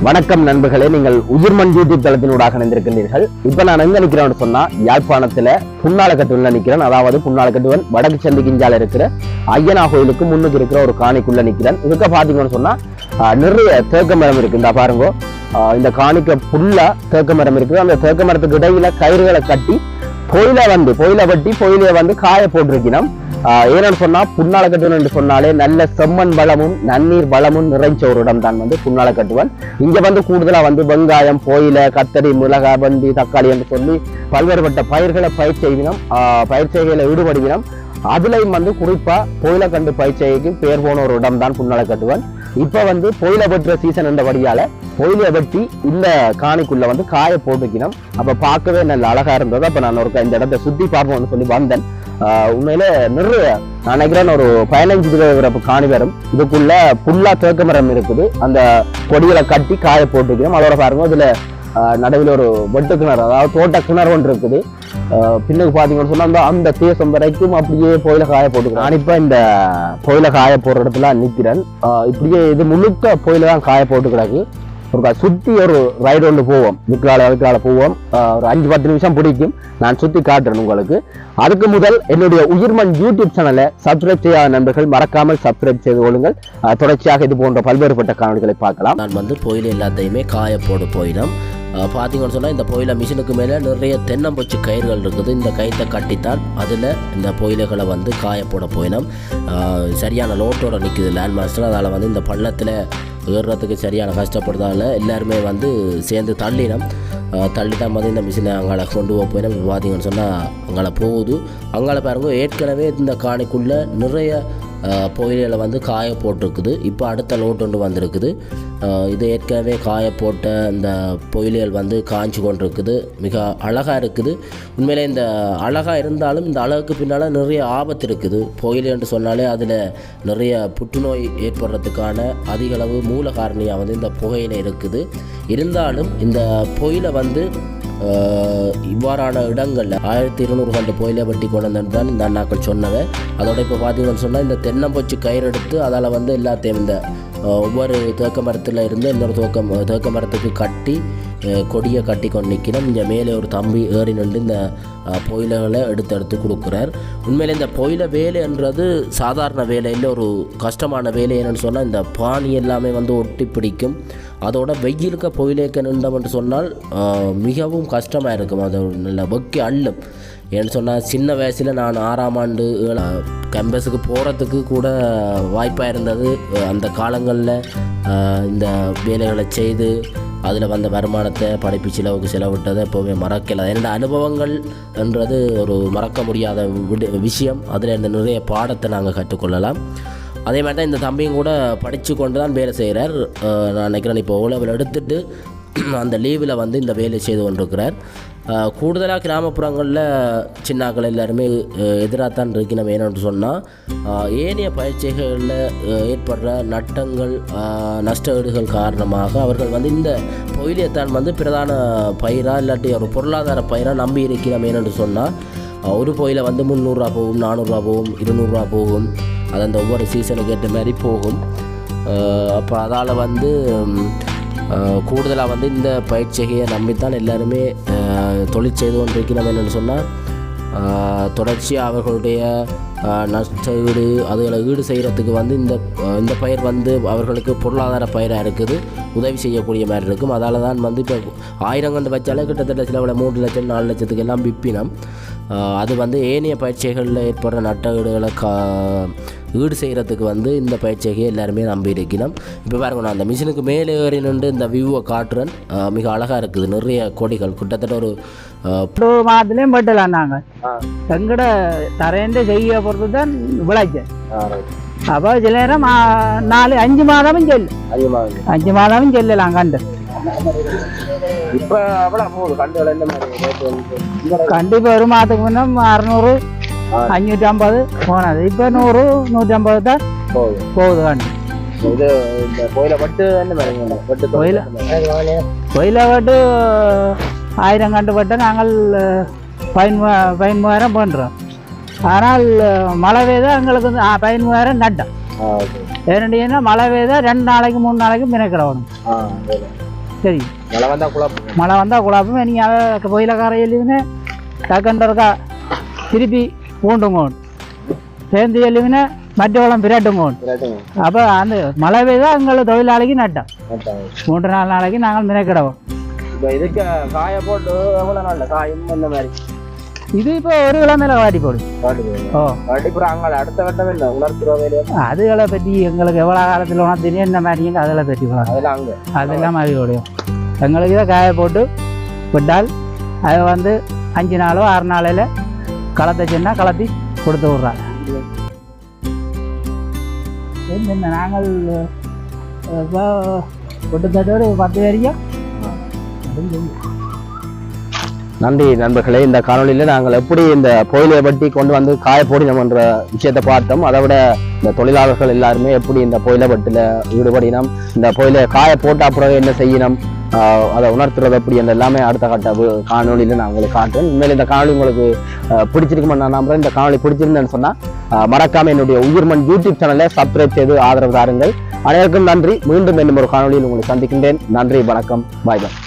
வணக்கம் நண்பர்களே, நீங்கள் உயிர்மண் யூடியூப் தளத்தினூடாக இணைந்திருக்கின்றீர்கள். இப்ப நான் எங்க நிக்கிறேன்னு சொன்னா, யாழ்ப்பாணத்துல புன்னாலக்கட்டுல நிக்கிறேன். அதாவது புன்னாலக்கட்டுவன் வடக்கு சந்தி கிஞ்சால இருக்கிற ஐயனா கோயிலுக்கு முன்னுக்கு இருக்கிற ஒரு காணிக்குள்ள நிக்கிறேன். இதுக்கு பாத்தீங்கன்னு சொன்னா நிறைய தேக்க மரம் இருக்கு. இந்த பாருங்க, இந்த காணிக்க புல்லா தேக்க மரம் இருக்குது. அந்த தேக்க மரத்துக்கு இடையில கயிறுகளை கட்டி பொயில வெட்டி பொயிலைய வந்து காய போட்டிருக்கணும். ஏன்னு சொன்னா புன்னாலக்கட்டுவன் என்று சொன்னாலே நல்ல செம்மண் வளமும் நன்னீர் வளமும் நிறைஞ்ச ஒரு இடம் தான் வந்து புன்னாலக்கட்டுவன். இங்க வந்து கூடுதலா வந்து வெங்காயம், பொயில, கத்தரி, மிளகாய், வண்டி, தக்காளி என்று சொல்லி பல்வேறுபட்ட பயிர்களை பயிர் செய்வினம், பயிர் செய்கையில ஈடுபடுவினம். அதுலயும் வந்து குறிப்பா பொயில கண்டு பயிர் செய்கைக்கு பேர் போன ஒரு இடம் தான் புன்னாலக்கட்டுவன். இப்ப வந்து பொயில வெட்டுற சீசன் என்றபடியால பொயில வெட்டி இந்த காணிக்குள்ள வந்து காய போட்டுக்கணும். அப்ப பார்க்கவே நல்ல அழகா இருந்தது. அப்ப நான் ஒரு இந்த இடத்தை சுத்தி பார்ப்போம்னு சொல்லி வந்தேன். உண்மையில நிறைய நான் நினைக்கிறேன் ஒரு 15 கிலோகிராம் காணி வரும். இதுக்குள்ள புல்லா தேக்க மரம் இருக்குது. அந்த கொடிகளை கட்டி காய போட்டுக்கணும். அதோட பாருங்க, இதுல நடுவில் ஒரு வெட்டு கிணறு, அதாவது தோட்ட கிணறு ஒன்று இருக்குது. பின்னுக்கு பாத்தீங்கன்னு சொன்னா அந்த தேசம் வரைக்கும் அப்படியே பொயில காய போட்டுக்கிறேன். நான் இப்ப இந்த பொயில காய போடுற இடத்துல நிற்கிறேன். இப்படியே இது முழுக்க பொயில தான் காய போட்டு கிடக்கு. ஒரு சுத்தி ஒரு ரைடு ஒன்று போவோம், விற்கால போவோம். ஒரு 5-10 நிமிஷம் பிடிக்கும். நான் சுத்தி காட்டுறேன் உங்களுக்கு. அதுக்கு முதல் என்னுடைய உயிர்மண் யூடியூப் சேனலை சப்ஸ்கிரைப் செய்யாத நண்பர்கள் மறக்காமல் சப்ஸ்கிரைப் செய்து கொள்ளுங்கள். தொடர்ச்சியாக இது போன்ற பல்வேறுபட்ட காணொலிகளை பார்க்கலாம். நான் வந்து பொயில எல்லாத்தையுமே காய போட போயிடும். பார்த்தீங்கன்னு சொன்னால் இந்த பொயில மிஷினுக்கு மேலே நிறைய தென்னம்பொச்சு கயிறுகள் இருக்குது. இந்த கயிற்றை கட்டித்தான் அதில் இந்த பொயிலைகளை வந்து காய போட போயினோம். சரியான லோட்டோட நிற்குது லேண்ட் மாஸ்டர். அதால் வந்து இந்த பள்ளத்தில் ஏறுறதுக்கு சரியான கஷ்டப்படுறதால எல்லாருமே வந்து சேர்ந்து தள்ளி தான் வந்து இந்த மிஷினை அங்கால கொண்டு போயினோம். இப்போ பார்த்தீங்கன்னு சொன்னால் அங்கால போகுது. அங்கால பாருங்க, ஏற்கனவே இந்த காணிக்குள்ளே நிறைய பொயிலைகளை வந்து காய போட்டிருக்குது. இப்போ அடுத்த லோட் ஒன்று வந்திருக்குது. இது ஏற்கனவே காய போட்ட இந்த பொயிலைகள் வந்து காய்ச்சி கொண்டு இருக்குது. மிக அழகாக இருக்குது. உண்மையிலே இந்த அழகாக இருந்தாலும் இந்த அழகுக்கு பின்னால் நிறைய ஆபத்து இருக்குது. பொயிலை என்று சொன்னாலே அதில் நிறைய புற்றுநோய் ஏற்படுறதுக்கான அதிகளவு மூல காரணியாக வந்து இந்த புகையில இருக்குது. இருந்தாலும் இந்த பொயிலை வந்து இவ்வாறான இடங்களில் 1200 கண்டு பொயிலை வெட்டி கொண்டு தான் இந்த அண்ணாக்கள் சொன்னதை. அதோட இப்போ பார்த்தீங்கன்னு சொன்னால் இந்த தென்னம்பொச்சு கயிறு எடுத்து அதால் வந்து எல்லாத்தையும் இந்த ஒவ்வொரு தேக்க மரத்தில் இருந்து இன்னொரு தேக்க மரத்துக்கு கட்டி கொடியை கட்டி கொண்டு நிற்கணும். இங்கே மேலே ஒரு தம்பி ஏறி நின்று இந்த பொயிலைகளை எடுத்து கொடுக்குறார். உண்மையிலே இந்த பொயில வேலைன்றது சாதாரண வேலை இல்லை, ஒரு கஷ்டமான வேலை. என்னென்னு சொன்னால் இந்த பானி எல்லாமே வந்து ஒட்டி பிடிக்கும். அதோட வெயிலுக்க பொயிலேக்க நின்றோம்னு சொன்னால் மிகவும் கஷ்டமாக இருக்கும். அது நல்ல வெக்கி அள்ளும். ஏன்னு சொன்னால் சின்ன வயசில் நான் 6ஆம் ஆண்டு கேம்பஸுக்கு போகிறதுக்கு கூட வாய்ப்பாக இருந்தது. அந்த காலங்களில் இந்த வேலைகளை செய்து அதில் வந்த வருமானத்தை படிப்பு செலவுக்கு செலவிட்டதை எப்போவுமே மறக்கலை. என்னோடய அனுபவங்கள் என்றது ஒரு மறக்க முடியாத விஷயம். அதில் இந்த நிறைய பாடத்தை நாங்கள் கற்றுக்கொள்ளலாம். அதே மாதிரி தான் இந்த தம்பியும் கூட படித்து கொண்டு தான் வேலை செய்கிறார். நான் நினைக்கிறேன் இப்போ ஓலவில் எடுத்துகிட்டு அந்த லீவில் வந்து இந்த வேலை செய்து கொண்டிருக்கிறார். கூடுதலாக கிராமப்புறங்களில் சின்னாக்கள் எல்லாருமே எதிராக தான் இருக்கணும். ஏன்னு சொன்னால் ஏனைய பயிற்சிகளில் ஏற்படுற நட்டங்கள், நஷ்டஈடுகள் காரணமாக அவர்கள் வந்து இந்த பொயிலையத்தான் வந்து பிரதான பயிராக இல்லாட்டி ஒரு பொருளாதார பயிராக நம்பி இருக்கணும். ஏன்னு சொன்னால் ஒரு பொயில வந்து 300 ரூபா போகும், 400 ரூபா போகும், 200 ரூபா போகும். அது அந்த ஒவ்வொரு சீசனுக்கு ஏற்ற மாதிரி போகும். அப்போ அதால் வந்து கூடுதலாக வந்து இந்த பயிற்சியை நம்பித்தான் எல்லாருமே தொழில் செய்து கொண்டிருக்கிறோம். என்னென்னு சொன்னால் தொடர்ச்சியாக அவர்களுடைய நஷ்ட அதுகளை ஈடு செய்கிறதுக்கு வந்து இந்த பயிர் வந்து அவர்களுக்கு பொருளாதார பயிராக இருக்குது, உதவி செய்யக்கூடிய மாதிரி இருக்கும். அதால் தான் வந்து இப்போ 1000 கண்டு வச்சாலே கிட்டத்தட்ட சில 3 லட்சம் 4 லட்சத்துக்கு எல்லாம் விற்பினம். அது வந்து ஏனைய பயிற்சிகளில் ஏற்படுற நட்ட ஈடுகளை ஈடு செய்கிறதுக்கு வந்து இந்த பயிற்சியை எல்லாருமே நம்பி இருக்கணும். இப்போ பாருங்க, நான் அந்த மிஷினுக்கு மேலே ஏறி நின்று இந்த வியூவை காட்டுறேன். மிக அழகாக இருக்குது. நிறைய கொடிகள் கிட்டத்தட்ட ஒரு மாதத்துலேயும் வெட்டலாம். நாங்கள் எங்கட தரையண்ட செய்ய பொறுத்து தான் விளைச்சல். அப்போ சில நேரம் 4-5 மாதமும் செல்லும், 5 மாதமும் செல்லலாம் கண்டு. இப்போ அவ்வளோ போகுது கண்டுகள் என்ன மாதிரி கண்டிப்பாக ஒரு மாதத்துக்கு முன்னே 600 550 போனது. இப்போ 100 150 தான் போகுது கண்டு. இது இந்த பொயில வட்டு என்ன மாதிரி பொயில வட்டு 1000 கண்டு வட்டை நாங்கள் 13,000 பண்ணுறோம். ஆனால் மழை பெய்தால் எங்களுக்கு 13,000 நட்டோம். ஏன்னா மழை பெய்தால் 2 நாளைக்கு 3 நாளைக்கு மினக்கிடணும். சரி மழை வந்தா குழப்பம். மழை வந்தால் குழப்பம் நீங்கள் கோயில கரையிலுமே டக்கண்டருக்கா திருப்பி பூண்டுங்கோன் சேர்ந்து எழுவின மற்ற வளம் பிரட்டுங்கோன். அப்போ அந்த மழை பெய்தால் எங்களை தொழிலாளிக்கு நட்டம். 3-4 நாளைக்கு நாங்கள் மினக்கிடவோம். இப்போ இதுக்கு காய போட்டு எவ்வளோ நாள் காயும் இந்த மாதிரி இது இப்போ ஒரு கிழமையில வாட்டி போடும். ஓ அங்கே அடுத்த கட்டம் இல்லை உணர்த்துறோம். அதுகளை பற்றி எங்களுக்கு எவ்வளோ காலத்தில் வேணா தெரியும் இந்த மாதிரிங்க அதில் பற்றி அதெல்லாம் அங்கே அதெல்லாம் அறிவோடையும் எங்களுக்கு இதை காய போட்டு விட்டால் அதை வந்து 5 நாளோ 6 நாளையில் களத்தை சொன்னா களத்தி கொடுத்து விட்றாங்க. நாங்கள் இப்போ கிட்டத்தட்ட ஒரு 10 வரைக்கும். நன்றி நண்பர்களே. இந்த காணொலியில் நாங்கள் எப்படி இந்த கோயிலை பற்றி கொண்டு வந்து காய போடினோம் என்ற விஷயத்தை பார்த்தோம். அதை விட இந்த தொழிலாளர்கள் எல்லாருமே எப்படி இந்த கோயிலை பட்டியில் ஈடுபடினோம், இந்த கோயிலை காய போட்ட அப்புறம் என்ன செய்யணும், அதை உணர்த்துறது எப்படி என்ற எல்லாமே அடுத்த கட்ட காணொலியில் நான் உங்களுக்கு காட்டுறேன். உண்மையில இந்த காணொலி உங்களுக்கு பிடிச்சிருக்குமென்னு நான் நம்புறேன். இந்த காணொலி பிடிச்சிருந்தேன்னு சொன்னால் மறக்காம என்னுடைய உயிர்மண் யூடியூப் சேனலை சப்ஸ்கிரைப் செய்து ஆதரவு தாருங்கள். அனைவருக்கும் நன்றி. மீண்டும் இன்னும் ஒரு காணொலியில் உங்களை சந்திக்கின்றேன். நன்றி, வணக்கம், பாய் பாய்.